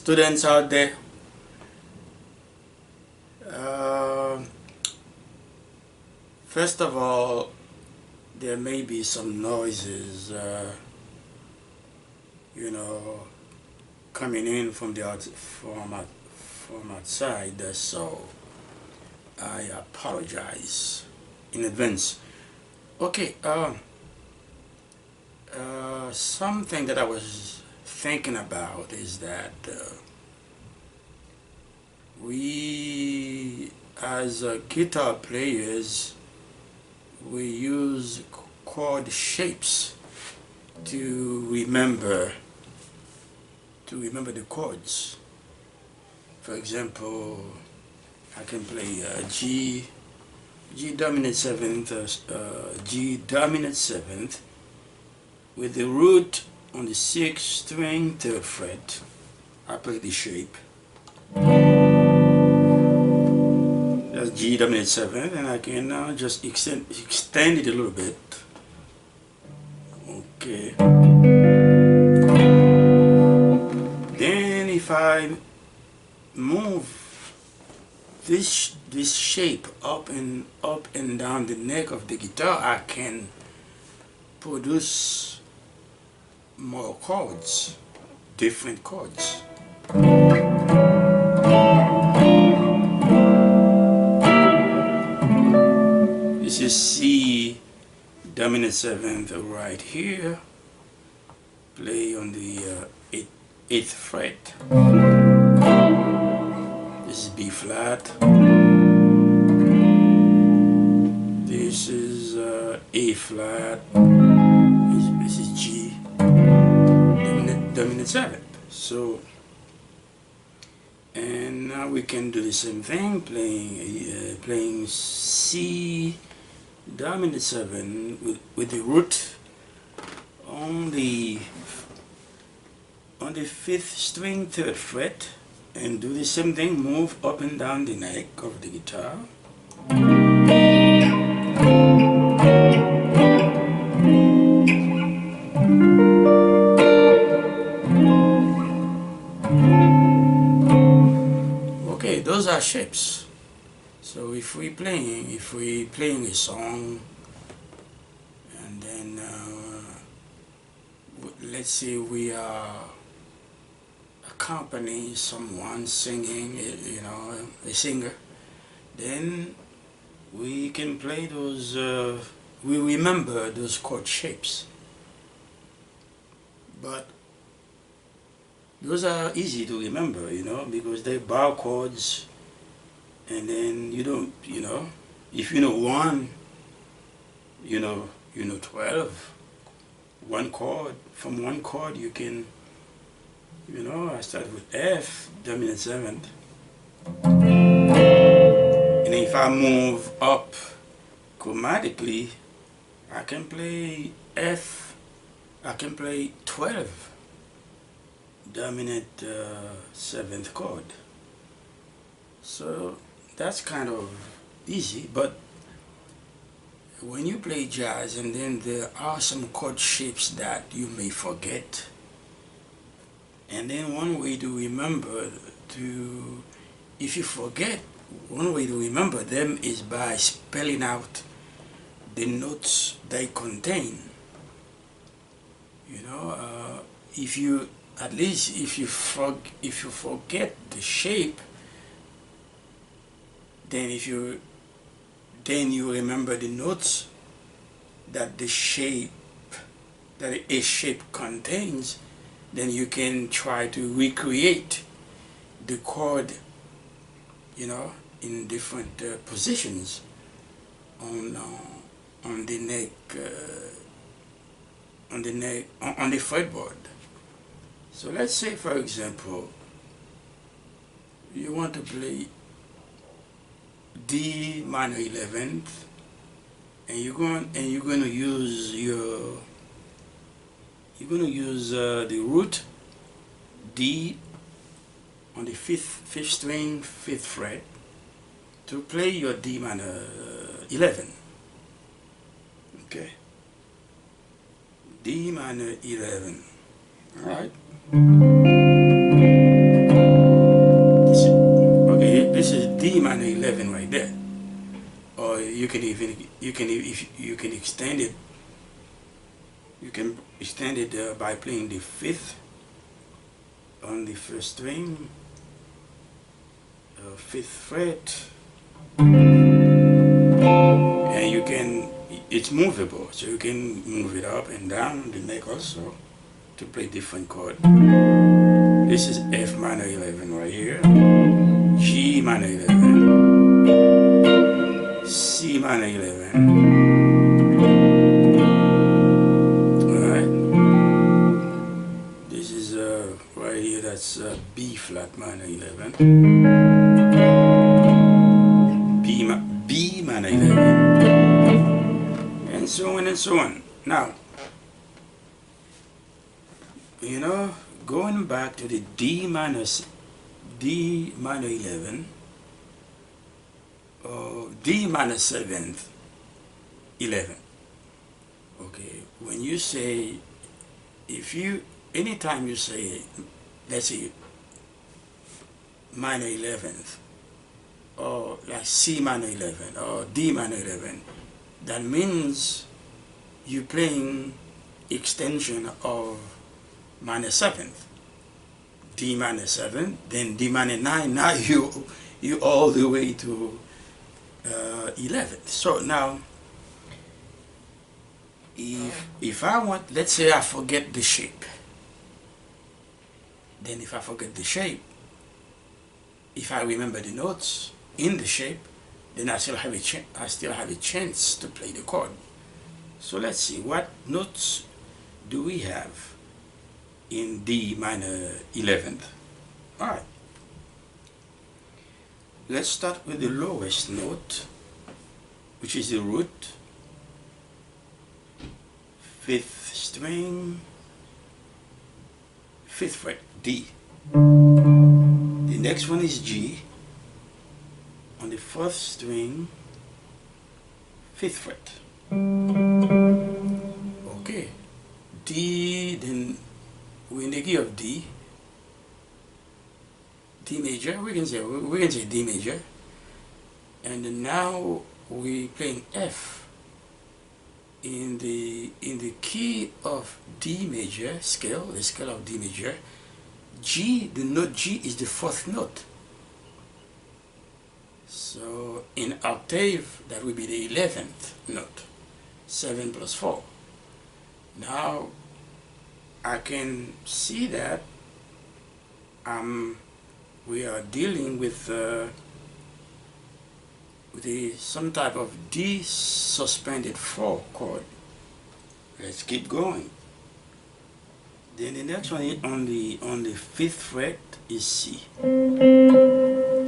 students out there. Uh, First of all, there may be some noises, you know, coming in from the from outside. So I apologize in advance. Okay. Something that I was thinking about is that we, as guitar players, we use chord shapes to remember the chords. For example, I can play G dominant seventh, G dominant seventh with the root on the sixth string, third fret. I play the shape. That's G dominant seventh, and I can now just extend it a little bit. Okay. Then if I move this shape up and down the neck of the guitar, I can produce more chords, different chords. This is C dominant seventh right here. Play on the eighth fret. This is B flat. This is A flat. This is G dominant seventh. So, and now we can do the same thing, playing C dominant seven with the root on the fifth string, third fret, and do the same thing. Move up and down the neck of the guitar. Okay, those are shapes. So if we playing a song, and then let's say we are accompanying someone singing, you know, a singer, then we can play those. We remember those chord shapes, but those are easy to remember, you know, because they're bar chords. And then you don't, you know, if you know one, you know 12. One chord, from one chord you can, you know, I start with F dominant seventh. And if I move up chromatically, I can play F, I can play 12 dominant seventh chord. So that's kind of easy, but when you play jazz and then there are some chord shapes that you may forget, and then one way to remember if you forget, one way to remember them is by spelling out the notes they contain. You know, if you forget the shape, then you remember the notes that a shape contains, then you can try to recreate the chord, you know, in different positions on the neck, on the fretboard. So let's say, for example, you want to play D minor 11th, and you're going to use the root D on the fifth string, fifth fret, to play your D minor 11. Okay, D minor 11. All right. you can extend it. You can extend it by playing the fifth on the first string, fifth fret, and you can. It's movable, so you can move it up and down the neck also to play different chord. This is F minor 11 right here, G minor 11, C minor 11. Right here, that's B flat minor 11, B minor 11, and so on and so on. Now, you know, going back to the D minor 11, or D minor 7th 11. Okay, when you say, anytime you say, let's say minor 11th, or like C minor 11 or D minor 11, that means you're playing extension of minor 7th, D minor 7, then D minor 9. Now you all the way to 11th. So now, if I want, let's say I forget the shape. Then if I forget the shape, if I remember the notes in the shape, then I still have a chance to play the chord. So let's see, what notes do we have in D minor 11th? All right. Let's start with the lowest note, which is the root, fifth string, fifth fret, D. The next one is G on the fourth string, fifth fret. Okay, D, then we're in the key of D, D major, we can say D major, and then now we're playing F in the key of D major scale, the scale of D major. G, the note G is the fourth note. So in octave, that will be the 11th note, 7 plus 4. Now I can see that we are dealing with some type of D suspended 4 chord. Let's keep going. Then the next one on the fifth fret is C.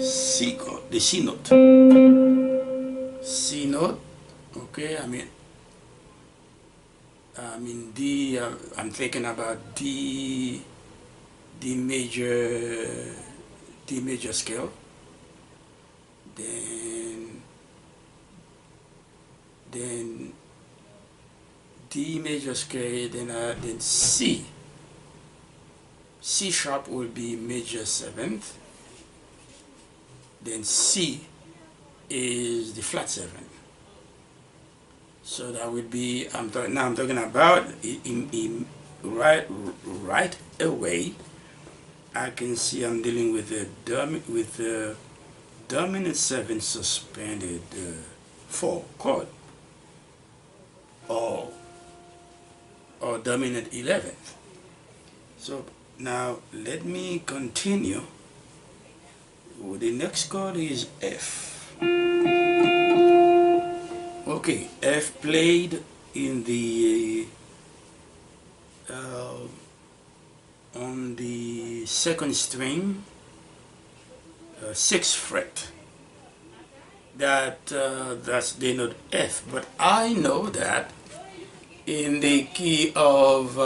C chord, the C note. C note. Okay, I mean D. I'm thinking about D major scale. Then D major scale. Then C. C sharp will be major 7th. Then C is the flat 7th. So that would be, now I'm talking about right away. I can see I'm dealing with the dominant 7 suspended 4 chord, or dominant 11th. So now let me continue. The next chord is F. Okay, F played in the on the second string, 6th fret. That's the note F. But I know that in the key of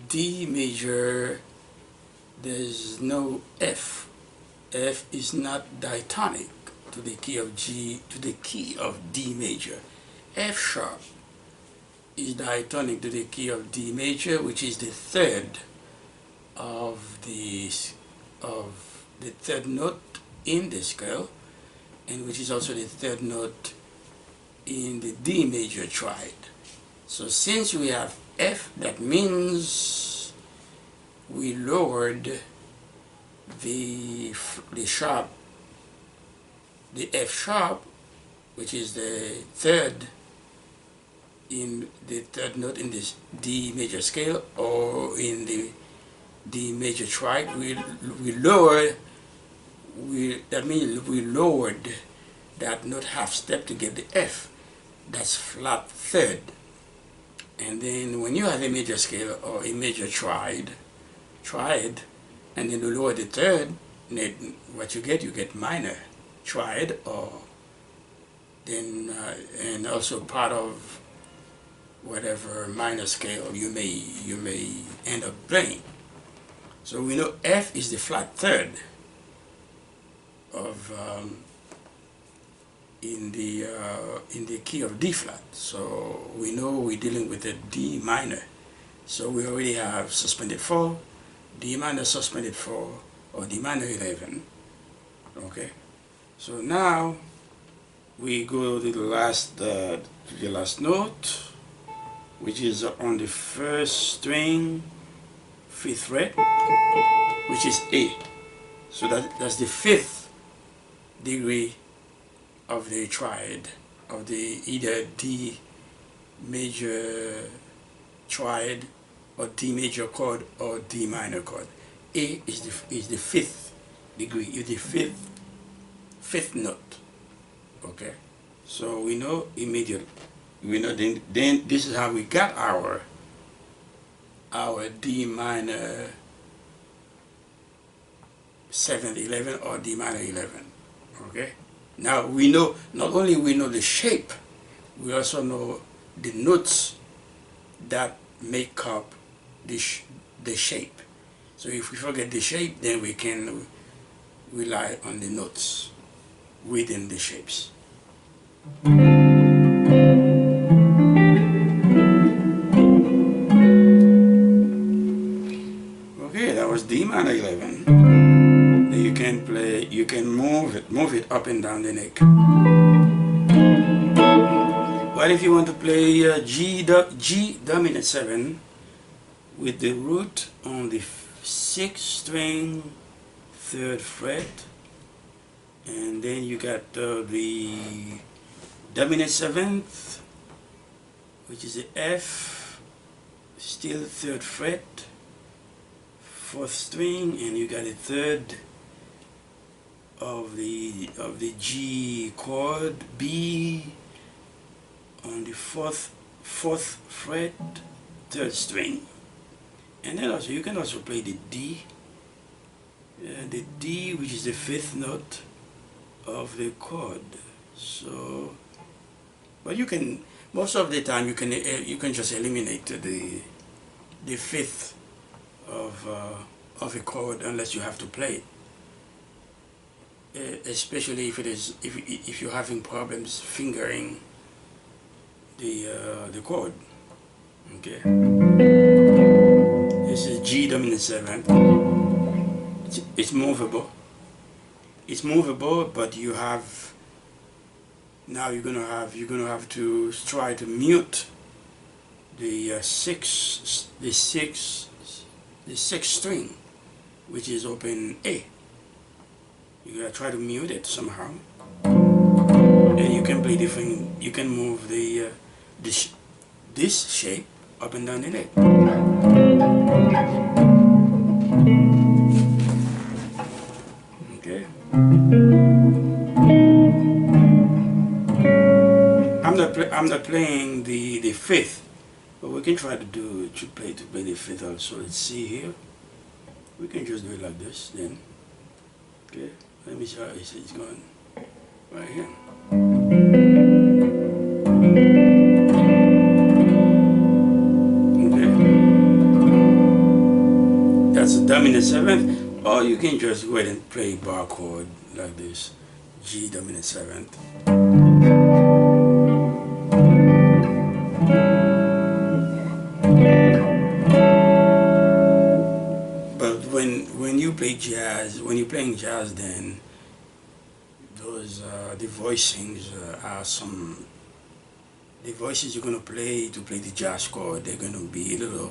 D major, there's no F. F is not diatonic to the key of G, to the key of D major. F sharp is diatonic to the key of D major, which is the third of the third note in the scale, and which is also the third note in the D major triad. So since we have F, that means we lowered the sharp, the F sharp, which is the third note in this D major scale, or in the D major triad. That means we lowered that note half step to get the F. That's flat third. And then when you have a major scale or a major triad, and then you lower the third, what you get minor triad, or then and also part of whatever minor scale you may end up playing. So we know F is the flat third of in the key of D flat. So we know we're dealing with a D minor. So we already have suspended 4, D minor suspended 4, or D minor 11. Okay. So now we go to the last note, which is on the first string, 5th fret, which is A. So that's the 5th degree of the triad, of the either D major triad, or D major chord, or D minor chord. A is the 5th degree, is the fifth note. Okay, so we know immediately. We know then this is how we got our D minor 7th 11, or D minor 11. Okay. Now we know, not only we know the shape, we also know the notes that make up the shape. So if we forget the shape, then we can rely on the notes within the shapes. Okay, that was D minor 11. Then you can move it up and down the neck. What if you want to play G dominant 7 with the root on the 6th string, 3rd fret, and then you got the dominant 7th, which is the F, still 3rd fret, 4th string, and you got a 3rd of the G chord, B on the 4th fret, 3rd string. And then also you can also play the D, which is the 5th note of the chord. So, but you can, most of the time you can just eliminate the 5th of a chord unless you have to play it. Especially if you're having problems fingering the chord. Okay. This is G dominant 7. It's movable. It's movable, but you have now you're gonna have to try to mute the sixth string, which is open A. You gotta try to mute it somehow, and you can play different. You can move this shape up and down the neck. Okay. I'm not playing the 5th, but we can try to play the 5th also. Let's see here. We can just do it like this then. Okay. Let me see how it's going. Right here. Okay. That's a dominant 7th, or you can just go ahead and play bar chord like this. G dominant 7th. But when you play jazz, when you're playing jazz, then those the voicings are some the voices you're gonna play to play the jazz chord. They're gonna be a little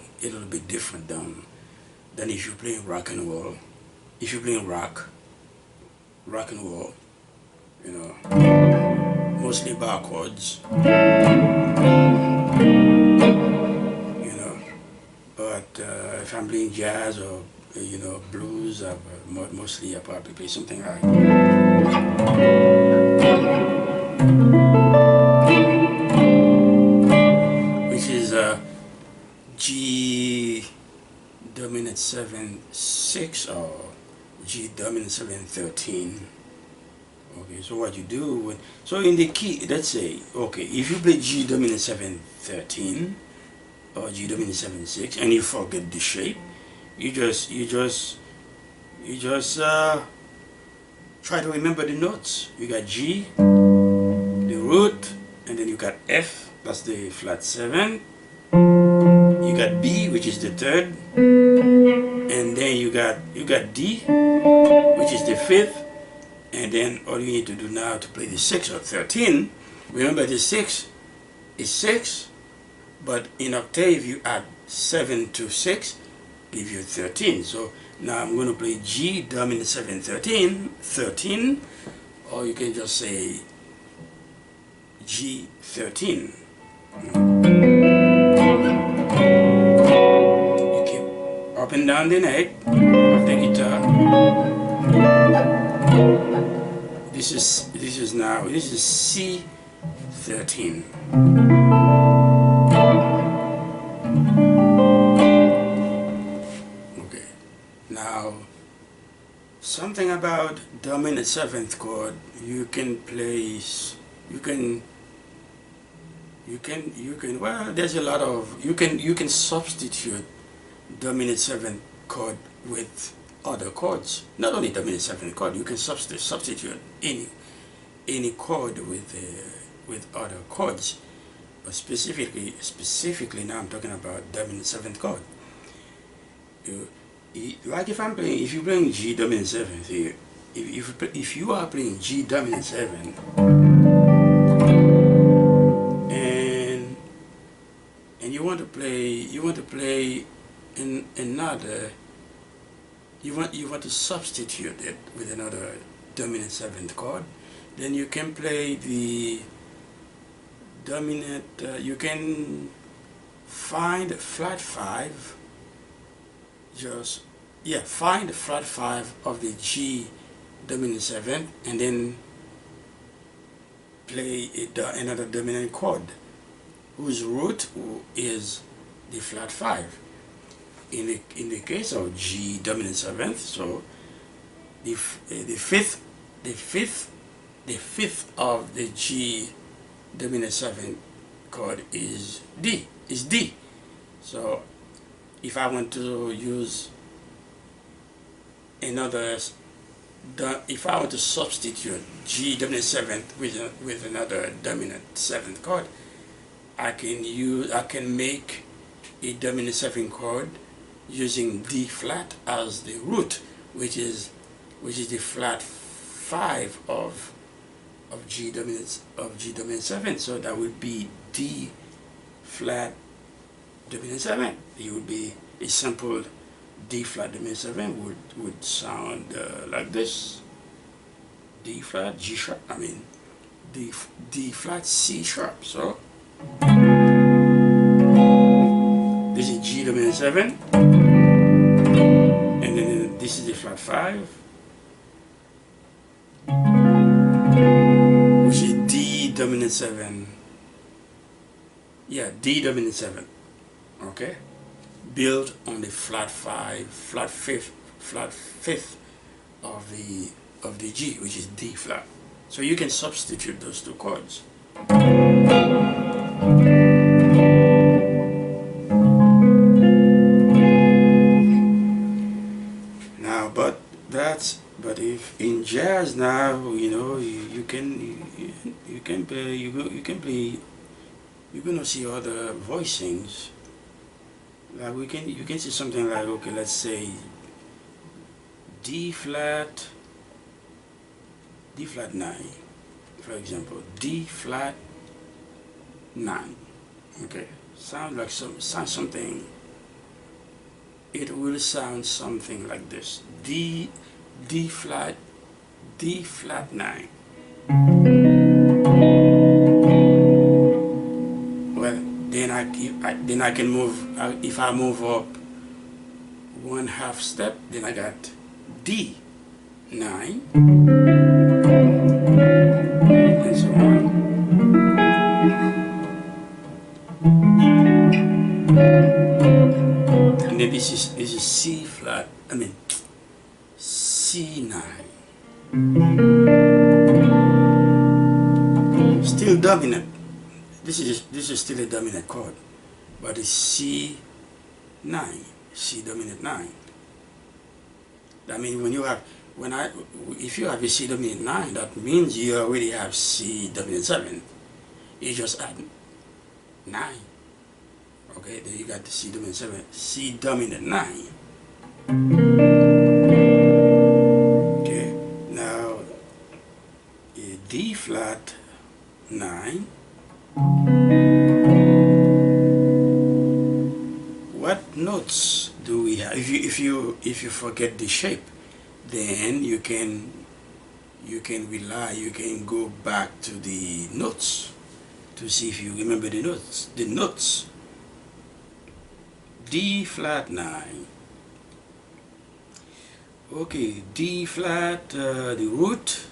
bit different than if you're playing rock and roll. If you're playing rock and roll, you know, mostly bar chords, you know. But if I'm playing jazz or blues, mostly I probably play something like, which is G dominant 7/6 or G dominant 7/13. Okay, so what you do when so in the key, let's say, okay, if you play G dominant 7/13 or G dominant 7/6 and you forget the shape, you just try to remember the notes. You got G, the root, and then you got F, that's the flat 7. You got B, which is the third, and then you got D, which is the fifth, and then all you need to do now to play the 6 or 13, remember the 6 is 6, but in octave you add 7 to 6, give you 13. So now I'm going to play G dominant 7/13, 13, or you can just say G13. You keep up and down the neck of the guitar. This is C13. Okay. Now, something about dominant 7th chord. You can play. Well, there's a lot of you can substitute dominant 7th chord with other chords. Not only dominant 7th chord, you can substitute any chord with other chords. But specifically now I'm talking about dominant 7th chord. Like if you're playing G dominant 7th here, if you are playing G dominant 7 and you want to play in another, you want to substitute it with another dominant 7th chord, then you can play the dominant, you can find flat 5, find the flat 5 of the G dominant 7 and then play another dominant chord whose root is the flat 5. In the case of G dominant 7th, so the fifth of the G dominant 7th chord is D. So if I want to use if I want to substitute G dominant 7th with another dominant 7th chord, I can make a dominant 7th chord using D flat as the root, which is the flat 5 of G dominant 7. So that would be D flat dominant 7. It would be a simple D flat dominant 7 would sound like this: D flat G sharp. I mean D flat C sharp. So this is G dominant 7, and then this is the flat 5, which is D dominant 7. Yeah, D dominant 7. Okay, built on the flat 5, flat fifth of the G, which is D flat. So you can substitute those two chords. Now, but if in jazz now, you can play, you're gonna see other voicings. Like you can see something like, okay, let's say D flat D flat 9, for example, D flat 9. Okay, sound like something. It will sound something like this: D flat 9. Well, then I can move. If I move up one half step, then I got D 9, and so on. And then this is C flat. I mean C 9. Still dominant. This is still a dominant chord, but it's C 9, C dominant 9. That means if you have a C dominant 9, that means you already have C dominant 7. You just add 9. Okay, then you got the C dominant 7, C dominant 9. Okay, now a D flat 9. What notes do we have? If you forget the shape, then you can go back to the notes to see if you remember the notes. The notes: D flat 9. Okay, D flat, the root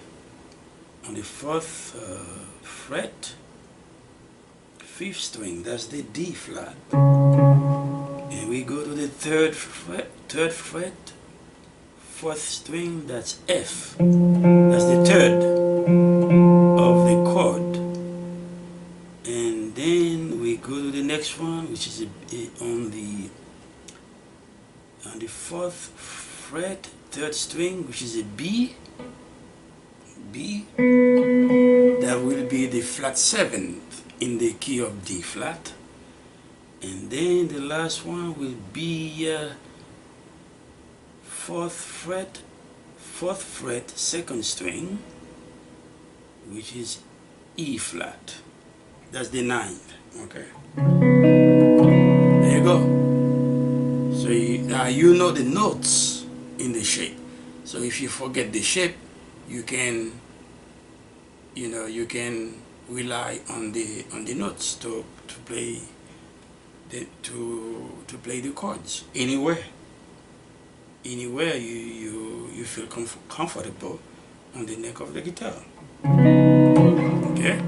on the 4th fret, 5th string, that's the D flat. And we go to the 3rd fret, 4th string, that's F. That's the 3rd of the chord. And then we go to the next one, which is on the 4th fret, 3rd string, which is a B. That will be the flat 7th in the key of D flat. And then the last one will be 4th fret, 2nd string, which is E flat. That's the 9th. Okay. There you go. So you know the notes in the shape. So if you forget the shape, you can rely on the notes to play the chords anywhere you feel comfortable on the neck of the guitar. Okay.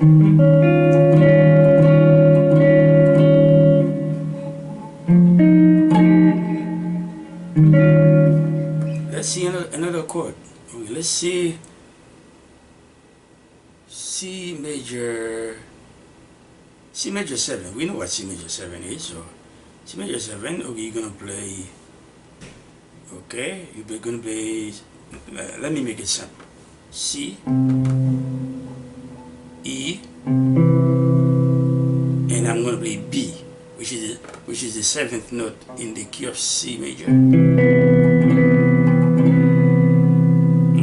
Let's see another chord. Okay, let's see C major 7. We know what C major 7 is. So C major 7, okay, you're gonna play. Okay, you're gonna play. Let me make it simple. C, E, and I'm gonna play B, which is the 7th note in the key of C major.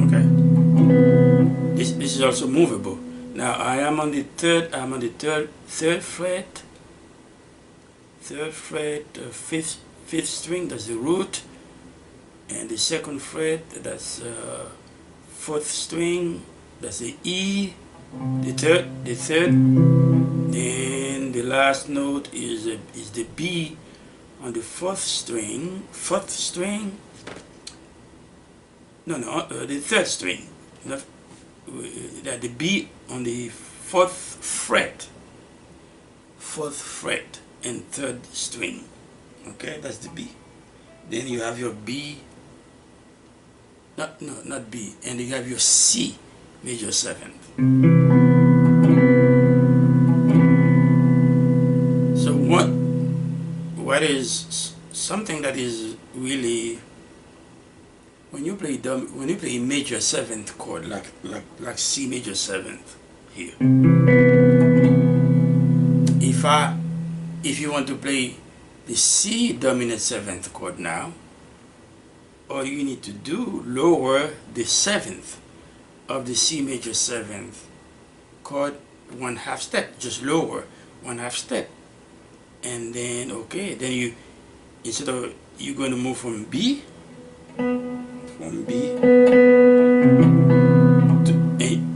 Okay. This is also movable. Now I am on the third fret, 5th string, that's the root, and the 2nd fret, that's 4th string, that's the E, the third, then the last note is the B on the 4th string, the 3rd string, that the B on the 4th fret and 3rd string. Okay, that's the B. Then you have your B, not B, and you have your C major 7th. So what is something that is really, when you play major 7th chord, like C major 7th here, if you want to play the C dominant 7th chord now, all you need to do, lower the 7th of the C major 7th chord 1/2 step, just lower 1/2 step. And then, okay, then you, instead of, you're going to move from B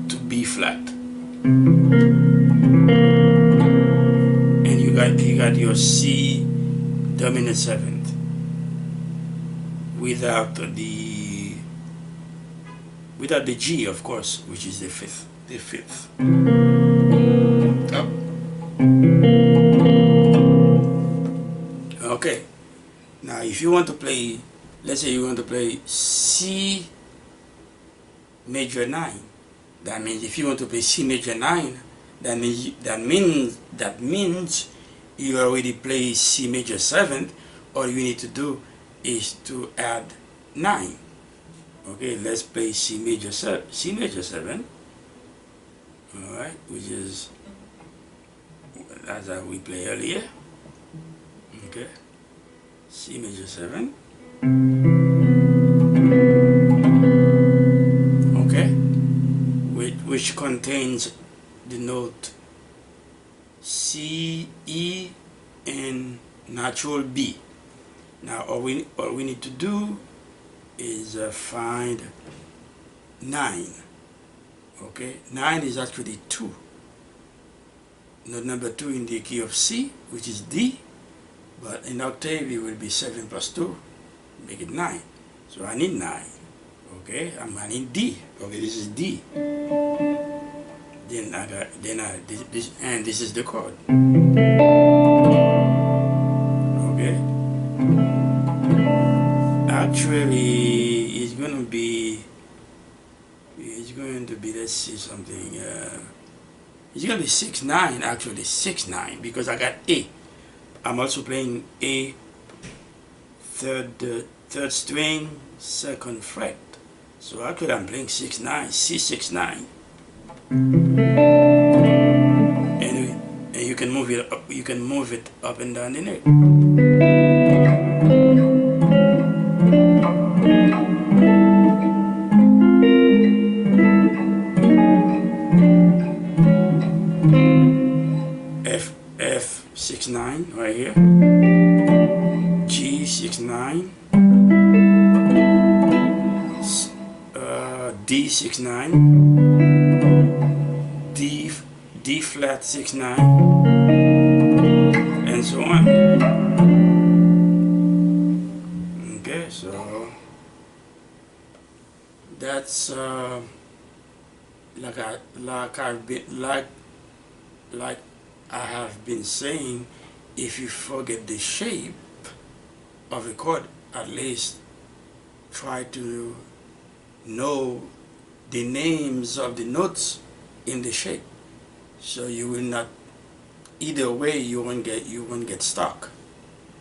to B flat. And you got your C dominant 7th without the G, of course, which is the fifth. Up. Okay. Now, if you want to play, let's say you want to play C major 9. That means if you want to play C major 9, that means you already play C major 7th. All you need to do is to add 9. Okay, let's play C major 7. All right, which is as we played earlier. Okay, C major 7. Okay, which contains the note C, E, and natural B. Now all we need to do is find 9. Okay, 9 is actually 2. Note number 2 in the key of C, which is D, but in octave it will be 7 plus 2, make it 9. So I need 9. Okay, I need D. Okay, this is D. Then this, and this is the chord. Okay. Actually, it's going to be, let's see something. It's going to be 6/9. Actually, 6/9 because I got A. I'm also playing A, third string, 2nd fret. So actually, I'm playing 6/9, C6/9. And you can move it up. You can move it up and down the neck. F6/9 right here. G6/9. D6/9. D flat 6/9, and so on. Okay, so that's like I have been saying, if you forget the shape of a chord, at least try to know the names of the notes in the shape, so you will not, either way you won't get stuck.